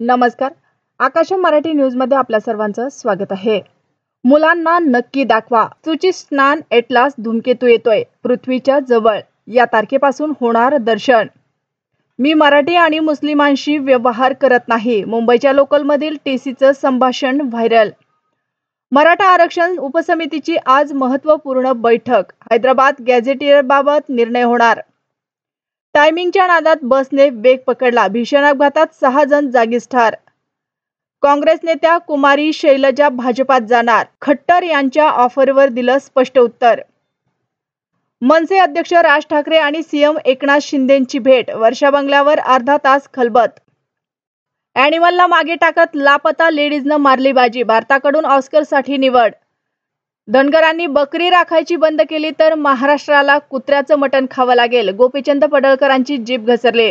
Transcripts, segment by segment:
नमस्कार. आकाश मराठी न्यूज मध्ये आपल्या सर्वांचं स्वागत आहे. मुलांना नक्की दाखवा. सूचित स्नान एटलास धूमकेतू येतोय पृथ्वीच्या जवळ. या तारखेपासून होणार दर्शन. मी मराठी आणि मुस्लिमांशी व्यवहार करत नाही. मुंबईच्या लोकलमधील टीसीचं संभाषण व्हायरल. मराठा आरक्षण उपसमितीची आज महत्त्वपूर्ण बैठक. हैदराबाद गॅझेटियरबाबत निर्णय होणार. टायमिंगच्या नादात बसने वेग पकडला. भीषण अपघातात 6 जण जागीच ठार. काँग्रेस नेत्या कुमारी शैलजा भाजपात जाणार. खट्टर यांच्या ऑफरवर दिलं स्पष्ट उत्तर. मनसे अध्यक्ष राज ठाकरे आणि सीएम एकनाथ शिंदेंची भेट. वर्षा बंगल्यावर अर्धा तास खलबत. अॅनिमलला मागे टाकत लापता लेडीजनं मारली बाजी. भारताकडून ऑस्करसाठी निवड. धनगरांनी बकरी राखायची बंद केली तर महाराष्ट्राला कुत्र्याचं मटण खावं लागेल. गोपीचंद पडळकरांची जीभ घसरली.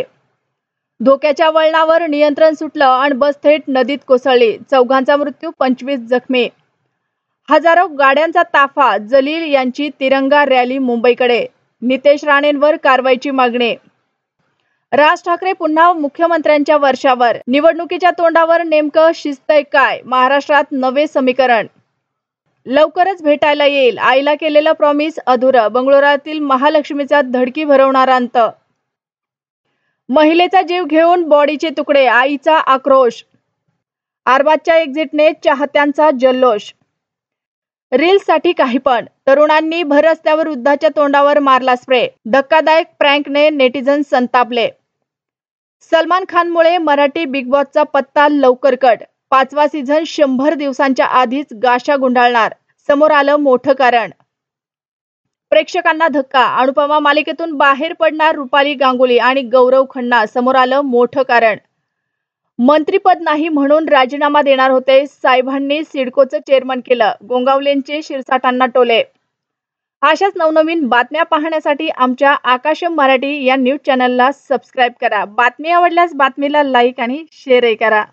धोक्याच्या वळणावर नियंत्रण सुटलं आणि बस थेट नदीत कोसळली. 4घांचा मृत्यू, 25 जखमी. हजारो गाड्यांचा ताफा. जलील यांची तिरंगा रॅली मुंबईकडे. नितेश राणेंवर कारवाईची मागणी. राज ठाकरे पुन्हा मुख्यमंत्र्यांच्या वर्षावर. निवडणुकीच्या तोंडावर नेमकं शिजतंय काय? महाराष्ट्रात नवे समीकरण. लवकरच भेटायला येईल. आईला केलेलं प्रॉमिस अधुरं. बंगळुरातील महालक्ष्मीचा धडकी भरवणारा अंत. महिलेचा जीव घेऊन बॉडीचे तुकडे. आईचा आक्रोश. अरबाजच्या एक्झिटने चाहत्यांचा जल्लोष. रील्ससाठी काही पण. तरुणांनी भर रस्त्यावर वृद्धाच्या तोंडावर मारला स्प्रे. धक्कादायक प्रँकने नेटिझन संतापले. सलमान खानमुळे मराठी बिग बॉसचा पत्ता लवकर कट. 5वा सीझन 100 दिवसांच्या आधीच गाशा गुंडाळणार. समोर आलं मोठं कारण. प्रेक्षकांना धक्का. अनुपमा मालिकेतून बाहेर पडणार रुपाली गांगुली आणि गौरव खन्ना. समोर आलं मोठं कारण. मंत्रीपद नाही म्हणून राजीनामा देणार होते. साहेबांनी सिडकोचं चेअरमन केलं. गोंगावलेंचे शिरसाटांना टोले. अशाच नवनवीन बातम्या पाहण्यासाठी आमच्या आकाश मराठी या न्यूज चॅनलला सबस्क्राईब करा. बातमी आवडल्यास बातमीला लाईक आणि शेअरही करा.